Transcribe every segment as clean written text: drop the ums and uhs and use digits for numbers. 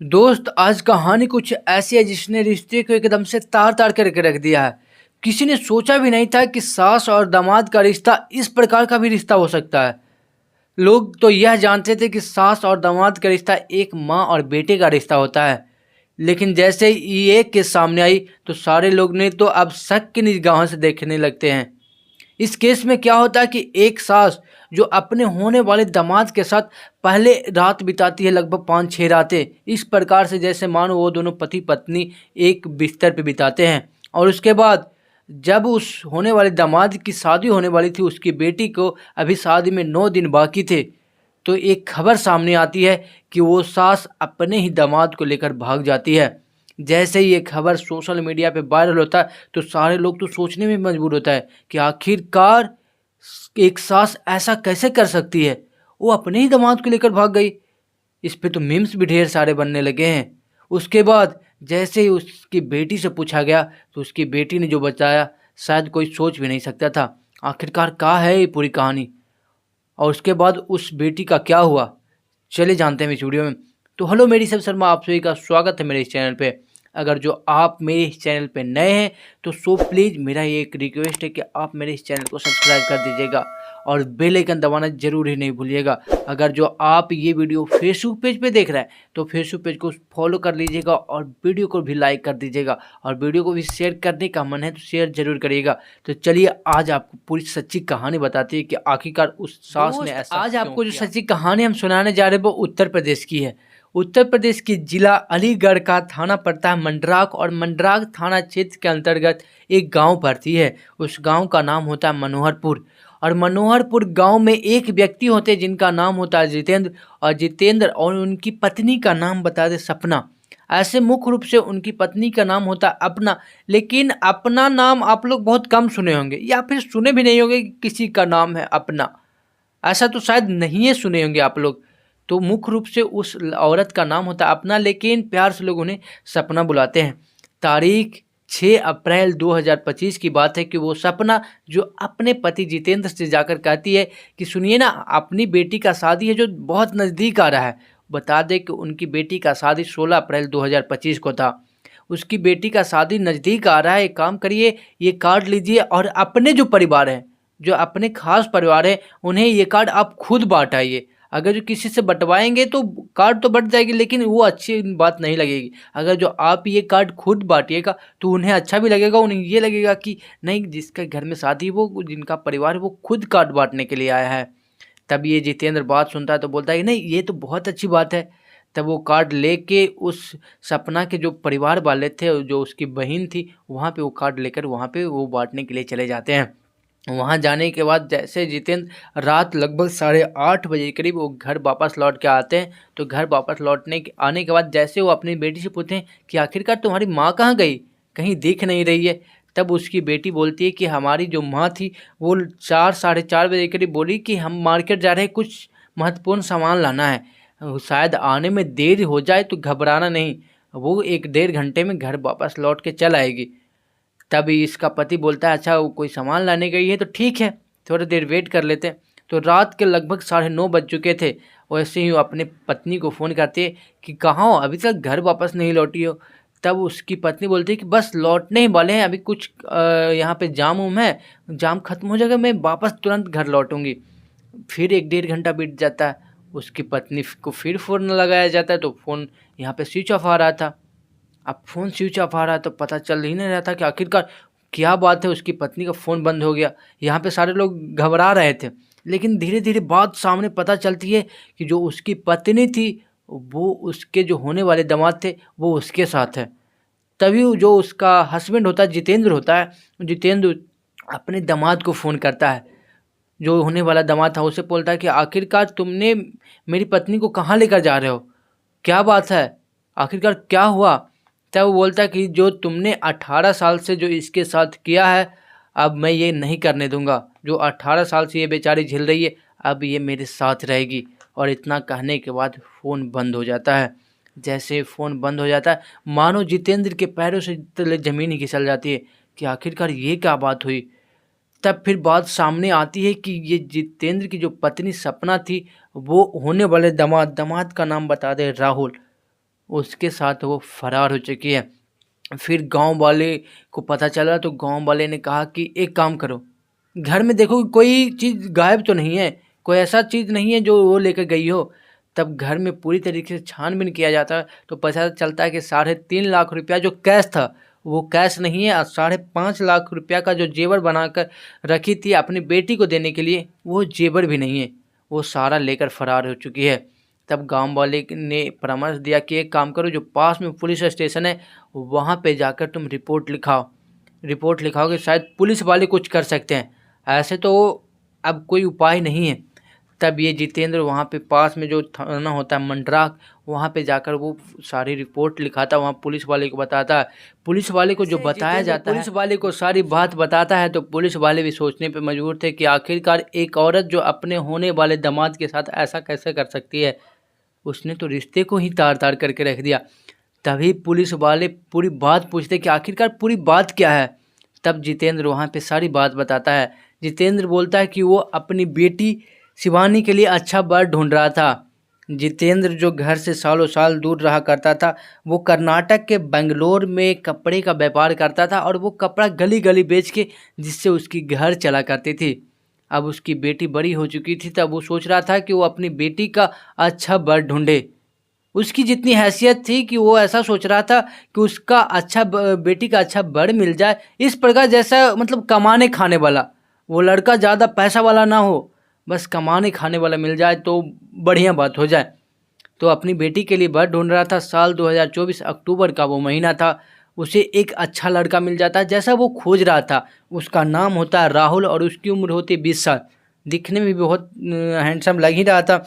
दोस्त, आज कहानी कुछ ऐसी है जिसने रिश्ते को एकदम से तार-तार करके रख दिया है। किसी ने सोचा भी नहीं था कि सास और दामाद का रिश्ता इस प्रकार का भी रिश्ता हो सकता है। लोग तो यह जानते थे कि सास और दामाद का रिश्ता एक माँ और बेटे का रिश्ता होता है। लेकिन जैसे ही ये केस सामने आई तो सारे लोग ने तो अब शक की निगाहों से देखने लगते हैं। इस केस में क्या होता है कि एक सास जो अपने होने वाले दामाद के साथ पहले रात बिताती है, लगभग 5-6 रातें, इस प्रकार से जैसे मानो वो दोनों पति पत्नी एक बिस्तर पे बिताते हैं। और उसके बाद जब उस होने वाले दामाद की शादी होने वाली थी, उसकी बेटी को अभी शादी में 9 दिन बाकी थे, तो एक खबर सामने आती है कि वो सास अपने ही दामाद को लेकर भाग जाती है। जैसे ही ये खबर सोशल मीडिया पे वायरल होता है तो सारे लोग तो सोचने में मजबूर होता है कि आखिरकार एक सास ऐसा कैसे कर सकती है, वो अपने ही दामाद को लेकर भाग गई। इस पे तो मीम्स भी ढेर सारे बनने लगे हैं। उसके बाद जैसे ही उसकी बेटी से पूछा गया तो उसकी बेटी ने जो बताया, शायद कोई सोच भी नहीं सकता था। आखिरकार क्या है ये पूरी कहानी और उसके बाद उस बेटी का क्या हुआ, चले जानते हैं इस वीडियो में। तो हेलो, मेरी सब शर्मा, आप सभी का स्वागत है मेरे इस चैनल पे। अगर जो आप मेरे इस चैनल पे नए हैं तो प्लीज़ मेरा ये एक रिक्वेस्ट है कि आप मेरे इस चैनल को सब्सक्राइब कर दीजिएगा और बेल आइकन दबाना ज़रूर ही नहीं भूलिएगा। अगर जो आप ये वीडियो फेसबुक पेज पे देख रहे हैं तो फेसबुक पेज को फॉलो कर लीजिएगा और वीडियो को भी लाइक कर दीजिएगा और वीडियो को भी शेयर करने का मन है तो शेयर ज़रूर करिएगा। तो चलिए आज आपको पूरी सच्ची कहानी बताती है कि आखिरकार उस सास ने ऐसा आज आपको जो सच्ची कहानी हम सुनाने जा रहे हैं वो उत्तर प्रदेश की है। उत्तर प्रदेश के जिला अलीगढ़ का थाना पड़ता है मंडराक और मंडराक थाना क्षेत्र के अंतर्गत एक गांव पड़ती है। उस गांव का नाम होता है मनोहरपुर और मनोहरपुर गांव में एक व्यक्ति होते हैं जिनका नाम होता है जितेंद्र और जितेंद्र और उनकी पत्नी का नाम बता दे सपना। ऐसे मुख्य रूप से उनकी पत्नी का नाम होता है अपना, लेकिन अपना नाम आप लोग बहुत कम सुने होंगे या फिर सुने भी नहीं होंगे कि किसी का नाम है अपना। ऐसा तो शायद नहीं है, सुने होंगे आप लोग। तो मुख्य रूप से उस औरत का नाम होता है अपना, लेकिन प्यार से लोग उन्हें सपना बुलाते हैं। तारीख 6 अप्रैल 2025 की बात है कि वो सपना जो अपने पति जितेंद्र से जाकर कहती है कि सुनिए ना, अपनी बेटी का शादी है जो बहुत नज़दीक आ रहा है। बता दें कि उनकी बेटी का शादी 16 अप्रैल 2025 को था। उसकी बेटी का शादी नज़दीक आ रहा है, एक काम करिए, ये कार्ड लीजिए और अपने जो परिवार हैं, जो अपने खास परिवार हैं, उन्हें ये कार्ड आप खुद बाँट आइए। अगर जो किसी से बँटवाएँगे तो कार्ड तो बँट जाएगी, लेकिन वो अच्छी बात नहीं लगेगी। अगर जो आप ये कार्ड खुद बाँटिएगा तो उन्हें अच्छा भी लगेगा, उन्हें ये लगेगा कि नहीं, जिसके घर में शादी वो जिनका परिवार है वो खुद कार्ड बाँटने के लिए आया है। तब ये जितेंद्र बात सुनता है तो बोलता है कि नहीं, ये तो बहुत अच्छी बात है। तब वो कार्ड लेके उस सपना के जो परिवार वाले थे, जो उसकी बहन थी, वहाँ पे वो कार्ड लेकर वहाँ पे वो बाँटने के लिए चले जाते हैं। वहाँ जाने के बाद जैसे जितेंद्र रात लगभग 8:30 बजे के करीब वो घर वापस लौट के आते हैं, तो घर वापस आने के बाद जैसे वो अपनी बेटी से पूछते हैं कि आखिरकार तुम्हारी माँ कहाँ गई? कहीं दिख नहीं रही है। तब उसकी बेटी बोलती है कि हमारी जो माँ थी वो 4 साढ़े 4 बजे के करीब बोली कि हम मार्केट जा रहे हैं, कुछ महत्वपूर्ण सामान लाना है। शायद आने में देर हो जाए तो घबराना नहीं, वो 1 डेढ़ घंटे में घर वापस लौट के चल आएगी। तभी इसका पति बोलता है अच्छा, वो कोई सामान लाने गई है तो ठीक है, थोड़ी देर वेट कर लेते हैं। तो रात के लगभग 9:30 बज चुके थे। वैसे ही वो अपने पत्नी को फ़ोन करती है कि कहाँ हो, अभी तक घर वापस नहीं लौटी हो। तब उसकी पत्नी बोलती है कि बस लौटने ही वाले हैं, अभी कुछ यहाँ पे जाम उम है, जाम खत्म हो जाएगा, मैं वापस तुरंत घर लौटूंगी। फिर 1 डेढ़ घंटा बीत जाता है। उसकी पत्नी को फिर फ़ोन लगाया जाता है तो फ़ोन यहाँ पे स्विच ऑफ आ रहा था। अब फ़ोन स्विच ऑफ आ रहा है तो पता चल ही नहीं रहा था कि आखिरकार क्या बात है, उसकी पत्नी का फ़ोन बंद हो गया। यहाँ पे सारे लोग घबरा रहे थे, लेकिन धीरे-धीरे बात सामने पता चलती है कि जो उसकी पत्नी थी, वो उसके जो होने वाले दामाद थे, वो उसके साथ है। तभी वो जो उसका हस्बैंड होता है, जितेंद्र होता है, जितेंद्र अपने दामाद को फ़ोन करता है, जो होने वाला दामाद था, उसे बोलता है कि आखिरकार तुमने मेरी पत्नी को कहाँ लेकर जा रहे हो? क्या बात है? आखिरकार क्या हुआ? तब वो बोलता है कि जो तुमने 18 साल से जो इसके साथ किया है, अब मैं ये नहीं करने दूँगा। जो 18 साल से ये बेचारी झेल रही है, अब ये मेरे साथ रहेगी। और इतना कहने के बाद फ़ोन बंद हो जाता है। जैसे फ़ोन बंद हो जाता है, मानो जितेंद्र के पैरों से तले ज़मीन ही फिसल जाती है कि आखिरकार ये क्या बात हुई? तब फिर बात सामने आती है कि ये जितेंद्र की जो पत्नी सपना थी, वो होने वाले दामाद का नाम बता दें राहुल। उसके साथ वो फरार हो चुकी है। फिर गांव वाले को पता चला तो गांव वाले ने कहा कि एक काम करो, घर में देखो कोई चीज़ गायब तो नहीं है, कोई ऐसा चीज़ नहीं है जो वो लेकर गई हो। तब घर में पूरी तरीके से छानबीन किया जाता है तो पता चलता है कि 3.5 लाख रुपया जो कैश था वो कैश नहीं है, और 5.5 लाख रुपया का जो जेवर बनाकर रखी थी अपनी बेटी को देने के लिए वो जेवर भी नहीं है, वो सारा लेकर फरार हो चुकी है। तब गांव वाले ने परामर्श दिया कि एक काम करो, जो पास में पुलिस स्टेशन है वहाँ पे जाकर तुम रिपोर्ट लिखाओगे, शायद पुलिस वाले कुछ कर सकते हैं, ऐसे तो अब कोई उपाय नहीं है। तब ये जितेंद्र वहाँ पे पास में जो थाना होता है मंडराक, वहाँ पे जाकर वो सारी रिपोर्ट लिखाता, वहाँ पुलिस वाले को बताता है। पुलिस वाले को जो बताया जाता है, पुलिस वाले को सारी बात बताता है तो पुलिस वाले भी सोचने पे मजबूर थे कि आखिरकार एक औरत जो अपने होने वाले दामाद के साथ ऐसा कैसे कर सकती है, उसने तो रिश्ते को ही तार तार करके रख दिया। तभी पुलिस वाले पूरी बात पूछते कि आखिरकार पूरी बात क्या है। तब जितेंद्र वहाँ पे सारी बात बताता है। जितेंद्र बोलता है कि वो अपनी बेटी शिवानी के लिए अच्छा वर ढूंढ रहा था। जितेंद्र जो घर से सालों साल दूर रहा करता था, वो कर्नाटक के बेंगलोर में कपड़े का व्यापार करता था और वो कपड़ा गली गली बेच के जिससे उसकी घर चला करती थी। अब उसकी बेटी बड़ी हो चुकी थी, तब वो सोच रहा था कि वो अपनी बेटी का अच्छा वर ढूंढे। उसकी जितनी हैसियत थी कि वो ऐसा सोच रहा था कि उसका अच्छा बेटी का अच्छा वर मिल जाए, इस प्रकार जैसा मतलब कमाने खाने वाला, वो लड़का ज़्यादा पैसा वाला ना हो, बस कमाने खाने वाला मिल जाए तो बढ़िया बात हो जाए। तो अपनी बेटी के लिए वर ढूंढ रहा था। साल 2024 अक्टूबर का वो महीना था। उसे एक अच्छा लड़का मिल जाता है जैसा वो खोज रहा था। उसका नाम होता है राहुल और उसकी उम्र होती है 20 साल। दिखने में भी बहुत हैंडसम लग ही रहा था।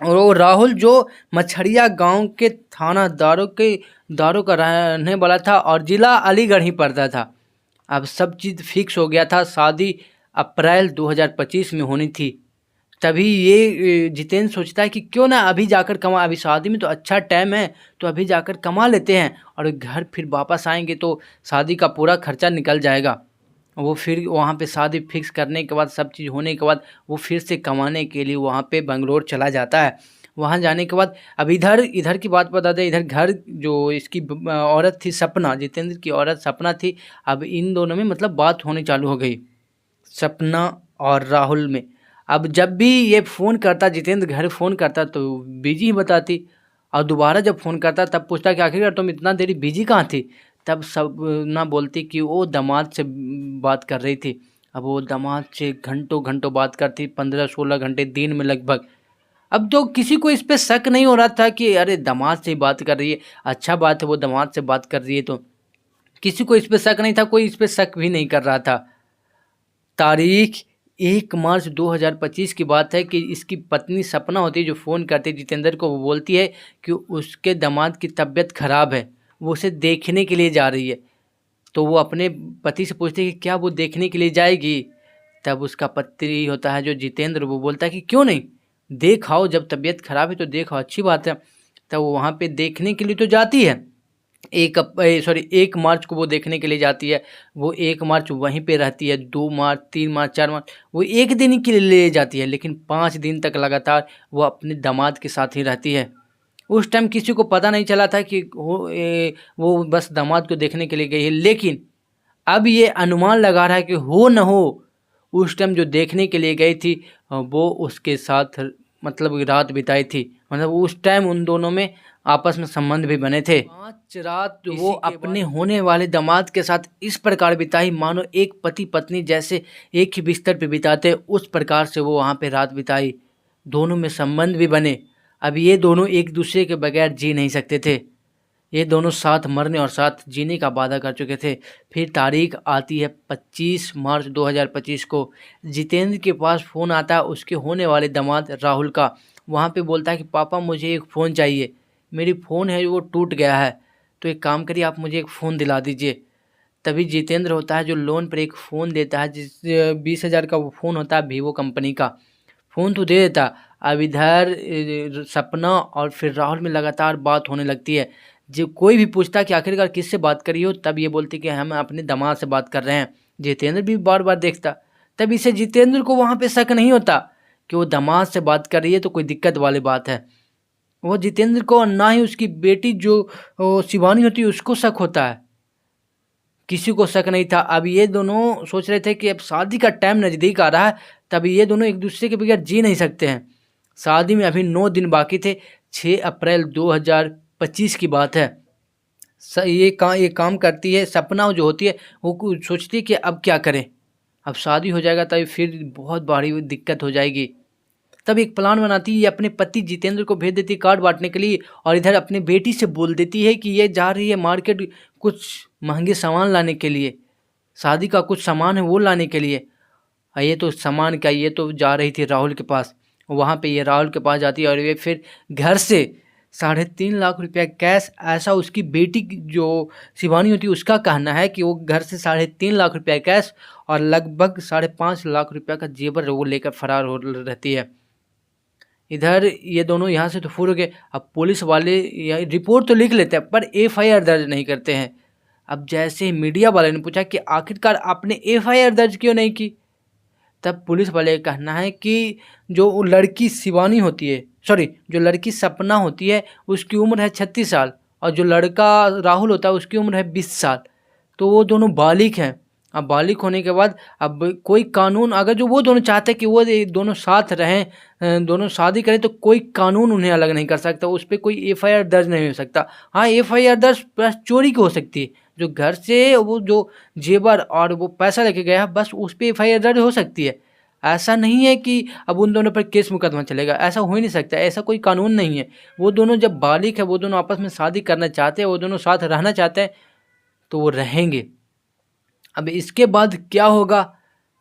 और वो राहुल जो मछरिया गांव के थाना दारों का रहने वाला था और ज़िला अलीगढ़ ही पड़ता था। अब सब चीज़ फिक्स हो गया था। शादी अप्रैल 2025 में होनी थी। तभी ये जितेंद्र सोचता है कि क्यों ना अभी जाकर कमा, अभी शादी में तो अच्छा टाइम है तो अभी जाकर कमा लेते हैं और घर फिर वापस आएंगे तो शादी का पूरा खर्चा निकल जाएगा। वो फिर वहाँ पे शादी फिक्स करने के बाद, सब चीज़ होने के बाद, वो फिर से कमाने के लिए वहाँ पे बेंगलोर चला जाता है। वहाँ जाने के बाद अब इधर की बात बता दें, इधर घर जो इसकी औरत थी सपना, जितेंद्र की औरत सपना थी। अब इन दोनों में मतलब बात होनी चालू हो गई, सपना और राहुल में। अब जब भी ये फ़ोन करता, जितेंद्र घर फ़ोन करता तो बिजी ही बताती, और दोबारा जब फ़ोन करता तब पूछता कि आखिरकार तुम इतना देरी बिजी कहाँ थी। तब सब ना बोलती कि वो दामाद से बात कर रही थी। अब वो दामाद से घंटों घंटों बात करती, 15-16 घंटे दिन में लगभग। अब तो किसी को इस पे शक नहीं हो रहा था कि अरे दामाद से ही बात कर रही है, अच्छा बात है वो दामाद से बात कर रही है, तो किसी को इस पे शक नहीं था, कोई इस पे शक भी नहीं कर रहा था। तारीख 1 मार्च 2025 की बात है कि इसकी पत्नी सपना होती है जो फ़ोन करती है जितेंद्र को। वो बोलती है कि उसके दामाद की तबीयत ख़राब है, वो उसे देखने के लिए जा रही है। तो वो अपने पति से पूछती है कि क्या वो देखने के लिए जाएगी। तब उसका पति होता है जो जितेंद्र, वो बोलता है कि क्यों नहीं, देख आओ, जब तबीयत ख़राब है तो देख आओ, अच्छी बात है। तब वो वहाँ पे देखने के लिए तो जाती है। 1 मार्च को वो देखने के लिए जाती है। वो 1 मार्च वहीं पे रहती है, 2 मार्च, 3 मार्च, 4 मार्च, वो एक दिन ही के लिए ले जाती है, लेकिन 5 दिन तक लगातार वो अपने दामाद के साथ ही रहती है। उस टाइम किसी को पता नहीं चला था कि वो बस दामाद को देखने के लिए गई है, लेकिन अब ये अनुमान लगा रहा है कि हो न हो उस टाइम जो देखने के लिए गई थी वो उसके साथ मतलब रात बिताई थी, मतलब उस टाइम उन दोनों में आपस में संबंध भी बने थे। 5 रात वो अपने होने वाले दामाद के साथ इस प्रकार बिताई मानो एक पति पत्नी जैसे एक ही बिस्तर पे बिताते, उस प्रकार से वो वहाँ पे रात बिताई। दोनों में संबंध भी बने। अब ये दोनों एक दूसरे के बगैर जी नहीं सकते थे। ये दोनों साथ मरने और साथ जीने का वादा कर चुके थे। फिर तारीख आती है 25 मार्च 2025 को। जितेंद्र के पास फ़ोन आता है उसके होने वाले दामाद राहुल का। वहाँ पे बोलता है कि पापा मुझे एक फ़ोन चाहिए, मेरी फ़ोन है वो टूट गया है, तो एक काम करिए आप मुझे एक फ़ोन दिला दीजिए। तभी जितेंद्र होता है जो लोन पर एक फ़ोन देता है, जिस 20,000 का वो फ़ोन होता है वीवो कंपनी का। फ़ोन तो दे देता। अब इधर सपना और फिर राहुल में लगातार बात होने लगती है। जो कोई भी पूछता कि आखिरकार किससे बात करी हो, तब ये बोलती कि हम अपने दामाद से बात कर रहे हैं। जितेंद्र भी बार बार देखता। तब इसे जितेंद्र को वहाँ पे शक नहीं होता कि वो दामाद से बात कर रही है तो कोई दिक्कत वाली बात है। वो जितेंद्र को और ना ही उसकी बेटी जो शिवानी होती है उसको शक होता है। किसी को शक नहीं था। अब ये दोनों सोच रहे थे कि अब शादी का टाइम नज़दीक आ रहा है, तभी ये दोनों एक दूसरे के बगैर जी नहीं सकते हैं। शादी में अभी 9 दिन बाकी थे। 6 अप्रैल 2025 की बात है। ये काम करती है सपना जो होती है, वो सोचती है कि अब क्या करें, अब शादी हो जाएगा तभी फिर बहुत बड़ी दिक्कत हो जाएगी। तब एक प्लान बनाती है, ये अपने पति जितेंद्र को भेज देती है कार्ड बांटने के लिए, और इधर अपनी बेटी से बोल देती है कि ये जा रही है मार्केट कुछ महंगे सामान लाने के लिए, शादी का कुछ सामान है वो लाने के लिए। ये तो सामान क्या, ये तो जा रही थी राहुल के पास। वहाँ पे ये राहुल के पास जाती है और ये फिर घर से 3.5 लाख रुपया कैश, ऐसा उसकी बेटी जो शिवानी होती है उसका कहना है कि वो घर से 3.5 लाख रुपया कैश और लगभग 5.5 लाख रुपया का जेवर वो लेकर फरार हो रहती है। इधर ये दोनों यहाँ से तो फुर हो गए। अब पुलिस वाले रिपोर्ट तो लिख लेते हैं पर एफआईआर दर्ज नहीं करते हैं। अब जैसे मीडिया वाले ने पूछा कि आखिरकार आपने एफआईआर दर्ज क्यों नहीं की, तब पुलिस वाले का कहना है कि जो लड़की शिवानी होती है, सॉरी जो लड़की सपना होती है उसकी उम्र है 36 साल और जो लड़का राहुल होता है उसकी उम्र है 20 साल। तो वो दोनों बालिग हैं। अब बालिग होने के बाद अब कोई कानून, अगर जो वो दोनों चाहते हैं कि वो दोनों साथ रहें, दोनों शादी करें, तो कोई कानून उन्हें अलग नहीं कर सकता, उस पर कोई एफआईआर दर्ज नहीं हो सकता। हाँ, एफआईआर दर्ज बस चोरी की हो सकती है, जो घर से वो जो जेवर और वो पैसा लेके गया बस उस पर एफआईआर दर्ज हो सकती है। ऐसा नहीं है कि अब उन दोनों पर केस मुकदमा चलेगा, ऐसा हो ही नहीं सकता, ऐसा कोई कानून नहीं है। वो दोनों जब बालिग है, वो दोनों आपस में शादी करना चाहते हैं, वो दोनों साथ रहना चाहते हैं तो वो रहेंगे। अब इसके बाद क्या होगा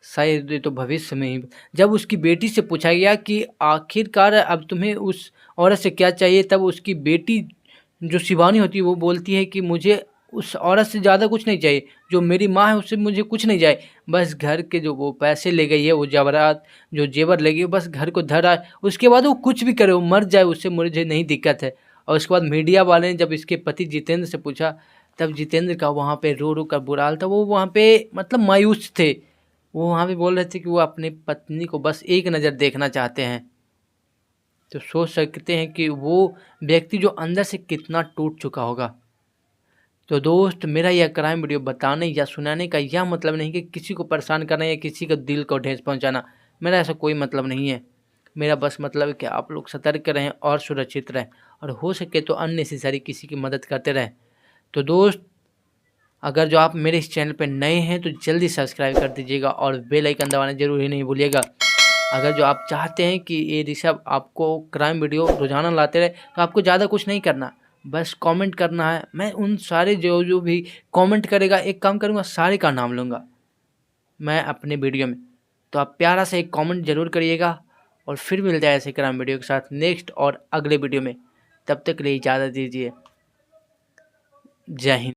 शायद ये तो भविष्य में ही। जब उसकी बेटी से पूछा गया कि आखिरकार अब तुम्हें उस औरत से क्या चाहिए, तब उसकी बेटी जो शिवानी होती है वो बोलती है कि मुझे उस औरत से ज़्यादा कुछ नहीं चाहिए, जो मेरी माँ है उससे मुझे कुछ नहीं चाहिए, बस घर के जो वो पैसे ले गई है, वो जवाहरात जो जेवर ले गई, बस घर को धरा है, उसके बाद वो कुछ भी करे, वो मर जाए, उससे मुझे नहीं दिक्कत है। और उसके बाद मीडिया वाले ने जब इसके पति जितेंद्र से पूछा, तब जितेंद्र का वहाँ पे रो रो कर बुरा हाल था। वो वहाँ पे मतलब मायूस थे। वो वहाँ पे बोल रहे थे कि वो अपनी पत्नी को बस एक नज़र देखना चाहते हैं। तो सोच सकते हैं कि वो व्यक्ति जो अंदर से कितना टूट चुका होगा। तो दोस्त, मेरा यह क्राइम वीडियो बताने या सुनाने का यह मतलब नहीं कि किसी को परेशान करना या किसी का दिल को ठेस पहुंचाना, मेरा ऐसा कोई मतलब नहीं है। मेरा बस मतलब है कि आप लोग सतर्क रहें और सुरक्षित रहें, और हो सके तो अननेसेसरी किसी की मदद करते रहें। तो दोस्त, अगर जो आप मेरे इस चैनल पर नए हैं तो जल्दी सब्सक्राइब कर दीजिएगा और बेल आइकन दबाना जरूर ही नहीं भूलिएगा। अगर जो आप चाहते हैं कि ये ऋषभ आपको क्राइम वीडियो रोजाना लाते रहे, तो आपको ज़्यादा कुछ नहीं करना, बस कमेंट करना है। मैं उन सारे जो भी कमेंट करेगा, एक काम करूँगा, सारे का नाम लूँगा मैं अपने वीडियो में। तो आप प्यारा सा एक कमेंट जरूर करिएगा, और फिर मिलते हैं ऐसे क्राइम वीडियो के साथ नेक्स्ट और अगले वीडियो में। तब तक के लिए इजाज़त दीजिए। जय हिंद।